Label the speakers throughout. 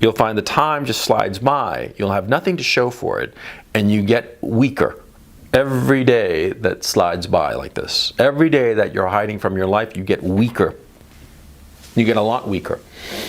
Speaker 1: you'll find the time just slides by. You'll have nothing to show for it, and you get weaker. Every day that slides by like this, every day that you're hiding from your life, you get weaker. You get a lot weaker.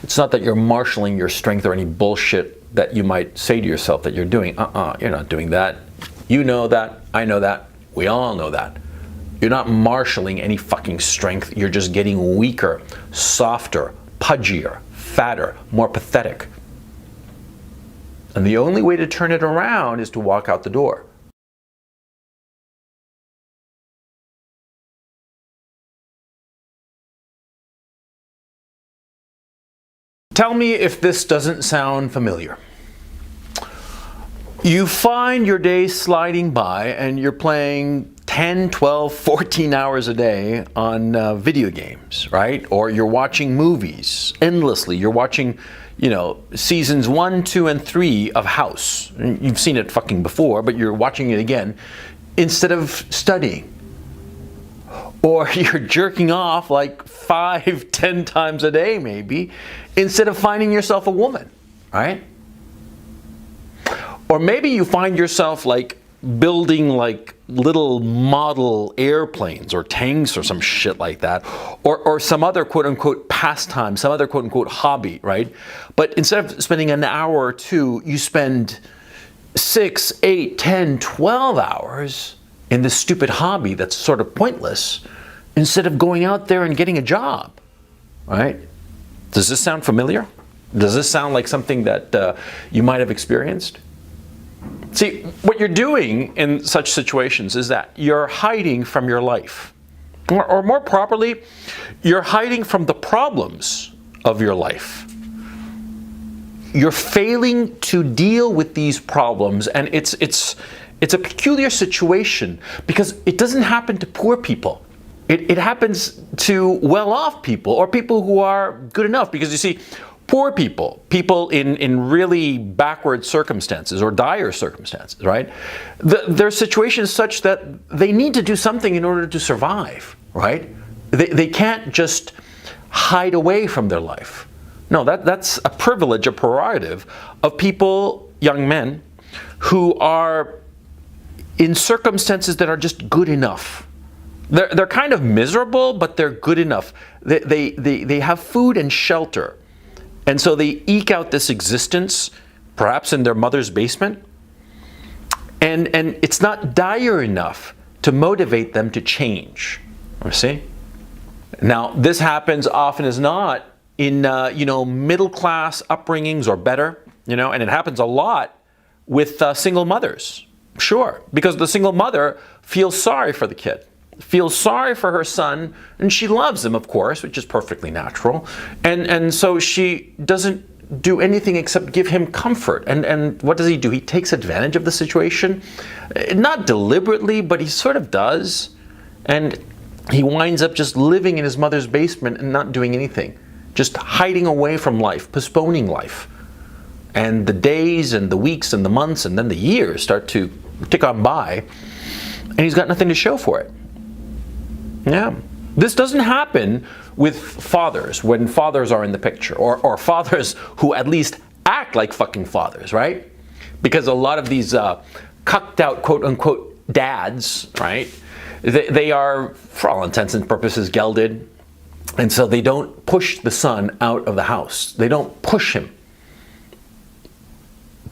Speaker 1: It's not that you're marshaling your strength or any bullshit that you might say to yourself that you're doing. You're not doing that. You know that. I know that. We all know that. You're not marshaling any fucking strength. You're just getting weaker, softer, pudgier, fatter, more pathetic. And the only way to turn it around is to walk out the door. Tell me if this doesn't sound familiar. You find your day sliding by and you're playing 10, 12, 14 hours a day on video games, right? Or you're watching movies endlessly. You're watching, seasons 1, 2, and 3 of House. You've seen it fucking before, but you're watching it again instead of studying. Or you're jerking off like 5, 10 times a day maybe, instead of finding yourself a woman, right? Or maybe you find yourself like building like little model airplanes or tanks or some shit like that, or some other quote unquote pastime, some other quote unquote hobby, right? But instead of spending an hour or two, you spend 6, 8, 10, 12 hours in this stupid hobby that's sort of pointless, instead of going out there and getting a job, right? Does this sound familiar? Does this sound like something that you might have experienced? See, what you're doing in such situations is that you're hiding from your life. Or more properly, you're hiding from the problems of your life. You're failing to deal with these problems, and it's a peculiar situation because it doesn't happen to poor people. It happens to well-off people or people who are good enough, because you see, poor people in really backward circumstances or dire circumstances, right? Their situation is such that they need to do something in order to survive, right? They can't just hide away from their life. No, that's a privilege, a prerogative of people, young men, who are in circumstances that are just good enough. They're kind of miserable, but they're good enough. They have food and shelter. And so they eke out this existence, perhaps in their mother's basement. And it's not dire enough to motivate them to change. You see? Now, this happens often as not in, middle-class upbringings or better, and it happens a lot with single mothers. Sure, because the single mother feels sorry for the kid, feels sorry for her son, and she loves him, of course, which is perfectly natural. And so she doesn't do anything except give him comfort. And what does he do? He takes advantage of the situation, not deliberately, but he sort of does. And he winds up just living in his mother's basement and not doing anything, just hiding away from life, postponing life. And the days and the weeks and the months and then the years start to tick on by, and he's got nothing to show for it. Yeah. This doesn't happen with fathers when fathers are in the picture, or fathers who at least act like fucking fathers, right? Because a lot of these cucked out quote unquote dads, right? They are, for all intents and purposes, gelded. And so they don't push the son out of the house. They don't push him.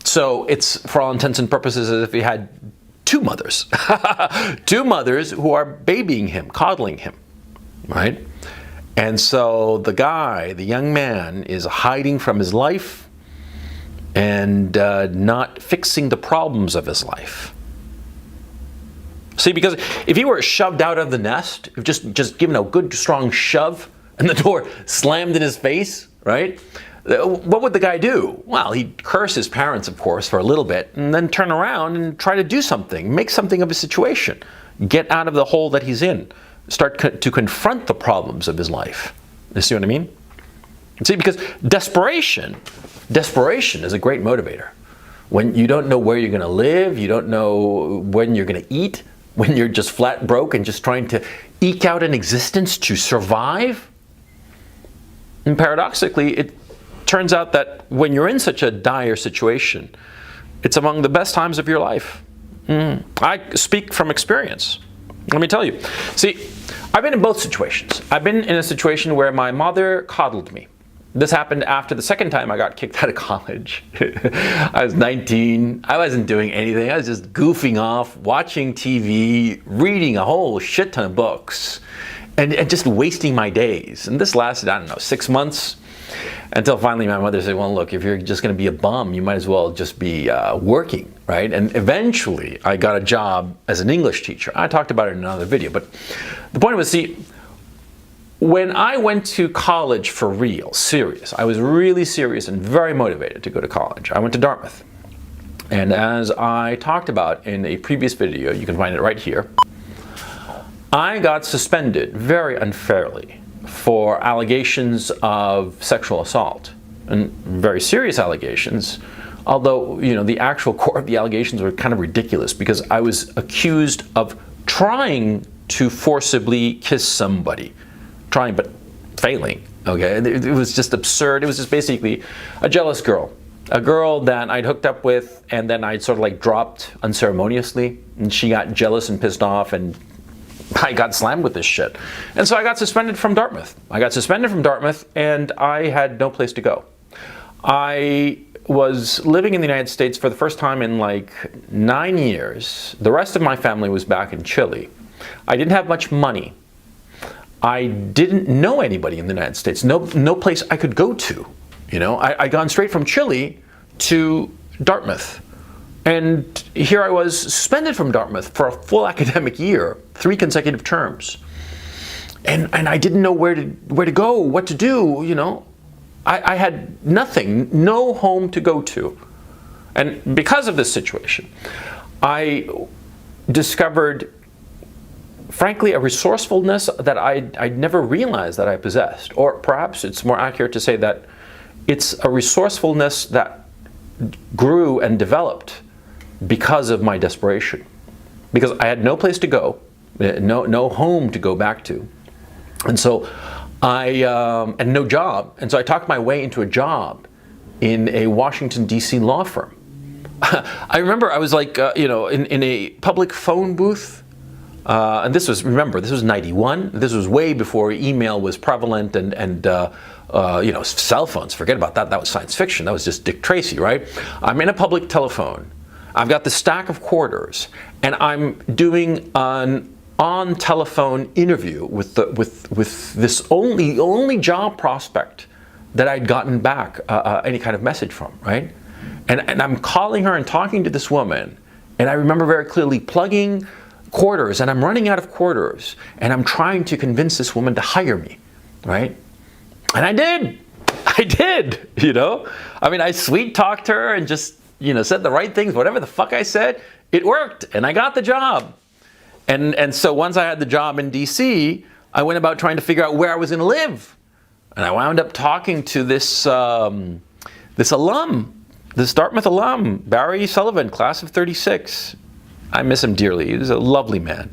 Speaker 1: So it's, for all intents and purposes, as if he had two mothers. Two mothers who are babying him, coddling him, right? And so the guy, the young man, is hiding from his life and not fixing the problems of his life. See, because if he were shoved out of the nest, if just given a good strong shove and the door slammed in his face, right? What would the guy do? Well, he'd curse his parents, of course, for a little bit, and then turn around and try to do something, make something of his situation, get out of the hole that he's in, start to confront the problems of his life. You see what I mean? See, because desperation is a great motivator. When you don't know where you're going to live, you don't know when you're going to eat, when you're just flat broke and just trying to eke out an existence to survive. And paradoxically, it turns out that when you're in such a dire situation, it's among the best times of your life. I speak from experience. Let me tell you. See, I've been in both situations. I've been in a situation where my mother coddled me. This happened after the second time I got kicked out of college. I was 19. I wasn't doing anything. I was just goofing off, watching TV, reading a whole shit ton of books, and just wasting my days. And this lasted, I don't know, 6 months, until finally my mother said, well, look, if you're just going to be a bum, you might as well just be working, right? And eventually I got a job as an English teacher. I talked about it in another video, but the point was, see, when I went to college for real, serious, I was really serious and very motivated to go to college. I went to Dartmouth. And as I talked about in a previous video, you can find it right here, I got suspended very unfairly for allegations of sexual assault, and very serious allegations, although, you know, the actual core of the allegations were kind of ridiculous because I was accused of trying to forcibly kiss somebody. Trying but failing, okay? It was just absurd. It was just basically a jealous girl. A girl that I'd hooked up with and then I'd sort of like dropped unceremoniously, and she got jealous and pissed off, and I got slammed with this shit. And so I got suspended from Dartmouth. And I had no place to go. I was living in the United States for the first time in like 9 years. The rest of my family was back in Chile. I didn't have much money. I didn't know anybody in the United States, no place I could go to. You know, I'd gone straight from Chile to Dartmouth. And here I was suspended from Dartmouth for a full academic year, 3 consecutive terms. And I didn't know where to go, what to do, you know. I had nothing, no home to go to. And because of this situation, I discovered, frankly, a resourcefulness that I'd never realized that I possessed. Or perhaps it's more accurate to say that it's a resourcefulness that grew and developed because of my desperation. Because I had no place to go, no home to go back to. And so and no job. And so I talked my way into a job in a Washington, D.C. law firm. I remember I was like, you know, in a public phone booth. And this was, remember, this was 91. This was way before email was prevalent and you know, cell phones, forget about that. That was science fiction. That was just Dick Tracy, right? I'm in a public telephone. I've got the stack of quarters, and I'm doing an on-telephone interview with this only job prospect that I'd gotten back any kind of message from, right? And I'm calling her and talking to this woman, and I remember very clearly plugging quarters, and I'm running out of quarters, and I'm trying to convince this woman to hire me, right? And I did, you know? I mean, I sweet talked her and just, you know, said the right things, whatever the fuck I said, it worked, and I got the job. And so once I had the job in DC, I went about trying to figure out where I was going to live. And I wound up talking to this alum, this Dartmouth alum, Barry Sullivan, class of 36. I miss him dearly. He was a lovely man.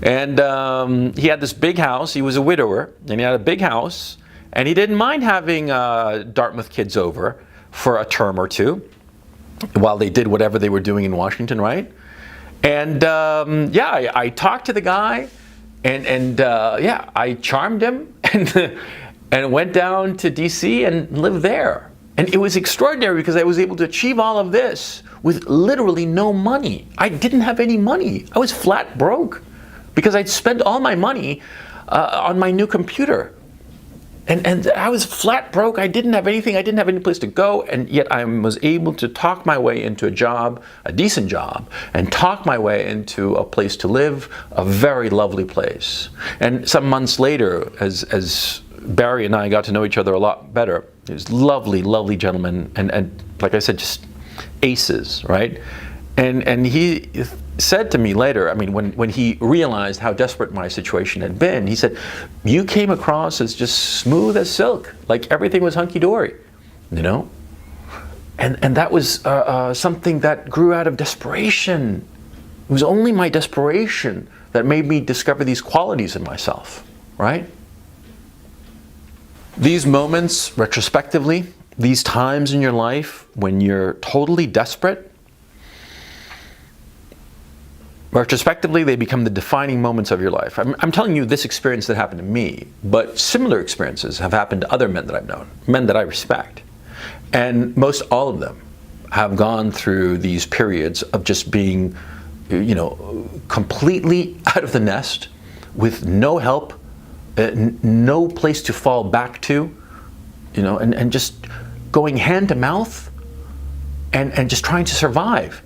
Speaker 1: And he had this big house. He was a widower, and he had a big house. And he didn't mind having Dartmouth kids over for a term or two while they did whatever they were doing in Washington, right? And yeah, I talked to the guy, and yeah, I charmed him and went down to DC and lived there. And it was extraordinary because I was able to achieve all of this with literally no money. I didn't have any money. I was flat broke because I'd spent all my money on my new computer. And I was flat broke. I didn't have anything. I didn't have any place to go. And yet I was able to talk my way into a job, a decent job, and talk my way into a place to live, a very lovely place. And some months later, as Barry and I got to know each other a lot better, he was lovely, lovely gentleman. And like I said, just aces, right? And he said to me later, I mean, when he realized how desperate my situation had been, he said, you came across as just smooth as silk, like everything was hunky-dory, you know? And that was something that grew out of desperation. It was only my desperation that made me discover these qualities in myself, right? These moments, retrospectively, these times in your life when you're totally desperate, retrospectively, they become the defining moments of your life. I'm telling you this experience that happened to me, but similar experiences have happened to other men that I've known, men that I respect. And most all of them have gone through these periods of just being, completely out of the nest, with no help, no place to fall back to, and just going hand to mouth and just trying to survive,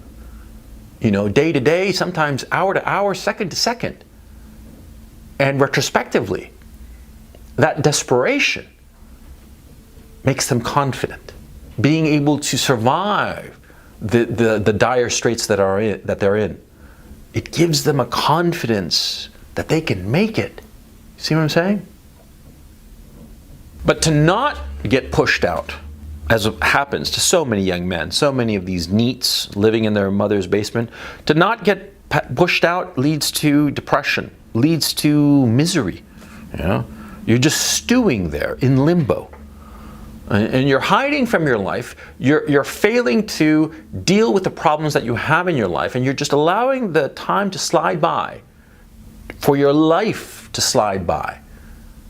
Speaker 1: day to day, sometimes hour to hour, second to second. And retrospectively, that desperation makes them confident, being able to survive the dire straits that they're in. It gives them a confidence that they can make it. See what I'm saying? But to not get pushed out, as happens to so many young men, so many of these NEETs living in their mother's basement, to not get pushed out leads to depression, leads to misery. You're just stewing there in limbo. And you're hiding from your life, you're failing to deal with the problems that you have in your life, and you're just allowing the time to slide by, for your life to slide by.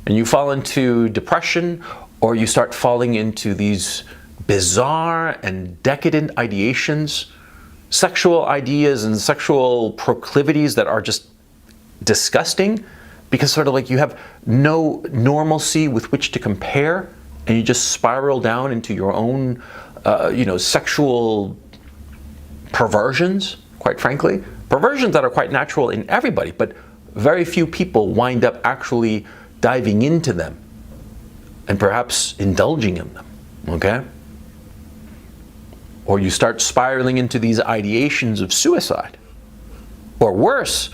Speaker 1: And you fall into depression, or you start falling into these bizarre and decadent ideations, sexual ideas and sexual proclivities that are just disgusting, because sort of like you have no normalcy with which to compare, and you just spiral down into your own, sexual perversions, quite frankly. Perversions that are quite natural in everybody, but very few people wind up actually diving into them and perhaps indulging in them, okay? Or you start spiraling into these ideations of suicide. Or worse,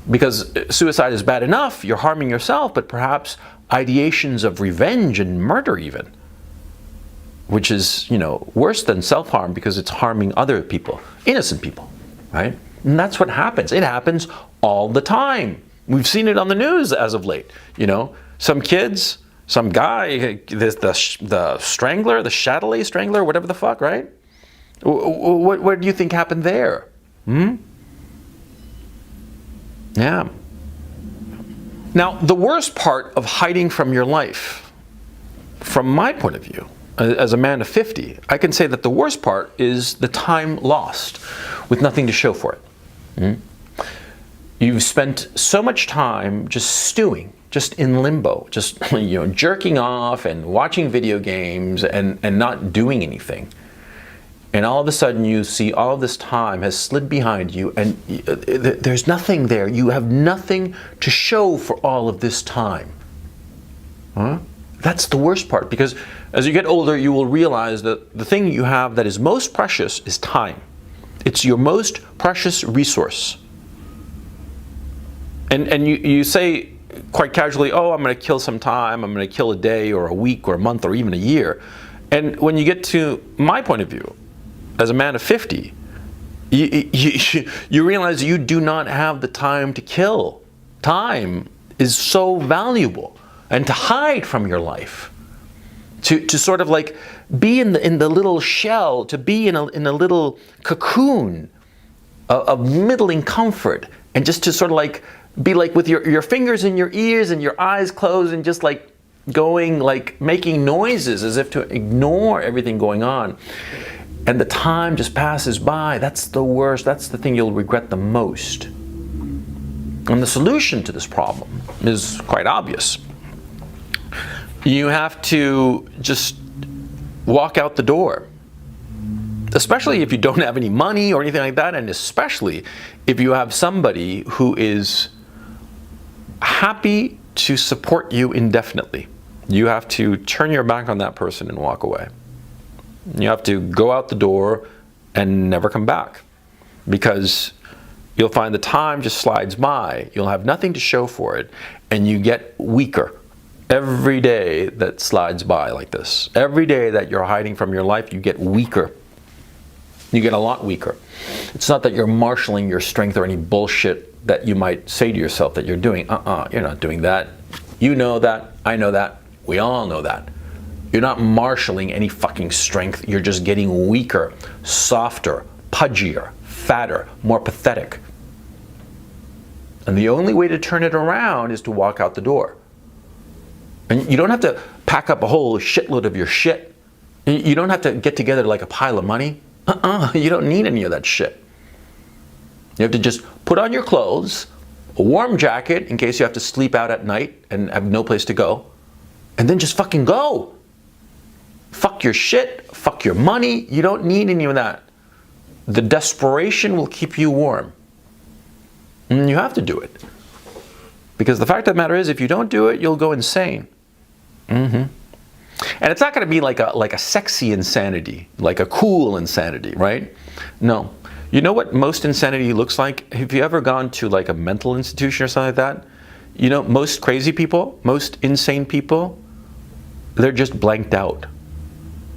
Speaker 1: because suicide is bad enough, you're harming yourself, but perhaps ideations of revenge and murder even, which is, worse than self-harm because it's harming other people, innocent people, right? And that's what happens. It happens all the time. We've seen it on the news as of late. Some kids, some guy, the strangler, the Chatelet strangler, whatever the fuck, right? What do you think happened there? Yeah. Now, the worst part of hiding from your life, from my point of view, as a man of 50, I can say that the worst part is the time lost with nothing to show for it. You've spent so much time just stewing, just in limbo, just jerking off and watching video games and not doing anything. And all of a sudden you see all of this time has slid behind you, and there's nothing there. You have nothing to show for all of this time. That's the worst part, because as you get older, you will realize that the thing you have that is most precious is time. It's your most precious resource. And you say quite casually, oh, I'm going to kill some time, I'm going to kill a day or a week or a month or even a year. And when you get to my point of view, as a man of 50, you realize you do not have the time to kill. Time is so valuable. And to hide from your life, to sort of like be in the little shell, to be in a little cocoon of middling comfort, and just to sort of like be like with your fingers in your ears and your eyes closed and just like going, like making noises as if to ignore everything going on. And the time just passes by. That's the worst. That's the thing you'll regret the most. And the solution to this problem is quite obvious. You have to just walk out the door. Especially if you don't have any money or anything like that, and especially if you have somebody who is happy to support you indefinitely. You have to turn your back on that person and walk away. You have to go out the door and never come back, because you'll find the time just slides by. You'll have nothing to show for it, and you get weaker every day that slides by like this. Every day that you're hiding from your life, you get weaker. You get a lot weaker. It's not that you're marshaling your strength or any bullshit that you might say to yourself that you're doing. You're not doing that. You know that. I know that. We all know that. You're not marshaling any fucking strength. You're just getting weaker, softer, pudgier, fatter, more pathetic. And the only way to turn it around is to walk out the door. And you don't have to pack up a whole shitload of your shit. You don't have to get together like a pile of money. You don't need any of that shit. You have to just put on your clothes, a warm jacket in case you have to sleep out at night and have no place to go, and then just fucking go. Fuck your shit, fuck your money. You don't need any of that. The desperation will keep you warm. And you have to do it. Because the fact of the matter is, if you don't do it, you'll go insane. And it's not going to be like a sexy insanity, like a cool insanity, right? No. You know what most insanity looks like? Have you ever gone to like a mental institution or something like that? You know, most crazy people, most insane people, they're just blanked out.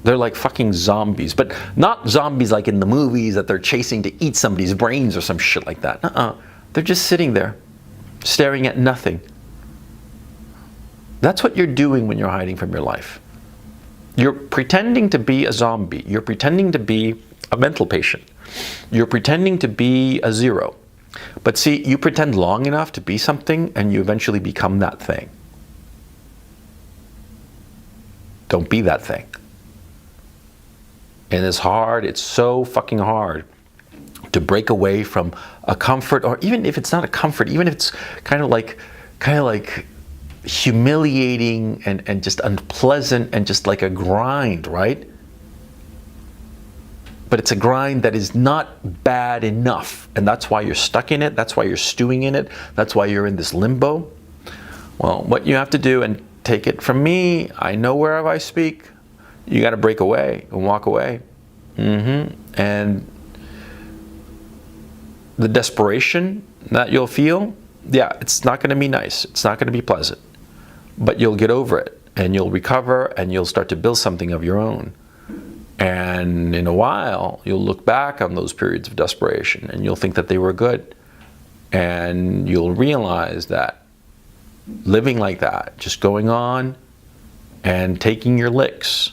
Speaker 1: They're like fucking zombies, but not zombies like in the movies that they're chasing to eat somebody's brains or some shit like that. They're just sitting there, staring at nothing. That's what you're doing when you're hiding from your life. You're pretending to be a zombie. You're pretending to be a mental patient. You're pretending to be a zero. But see, you pretend long enough to be something and you eventually become that thing. Don't be that thing. And it's hard, it's so fucking hard to break away from a comfort, or even if it's not a comfort, even if it's kind of like humiliating and just unpleasant and just like a grind, right? But it's a grind that is not bad enough. And that's why you're stuck in it. That's why you're stewing in it. That's why you're in this limbo. Well, what you have to do, and take it from me, I know wherever I speak, you got to break away and walk away. And the desperation that you'll feel, yeah, it's not going to be nice. It's not going to be pleasant. But you'll get over it, and you'll recover, and you'll start to build something of your own. And in a while, you'll look back on those periods of desperation, and you'll think that they were good. And you'll realize that living like that, just going on and taking your licks,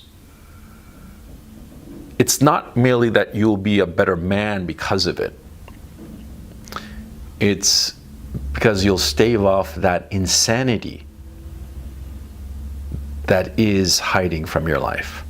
Speaker 1: it's not merely that you'll be a better man because of it. It's because you'll stave off that insanity that is hiding from your life.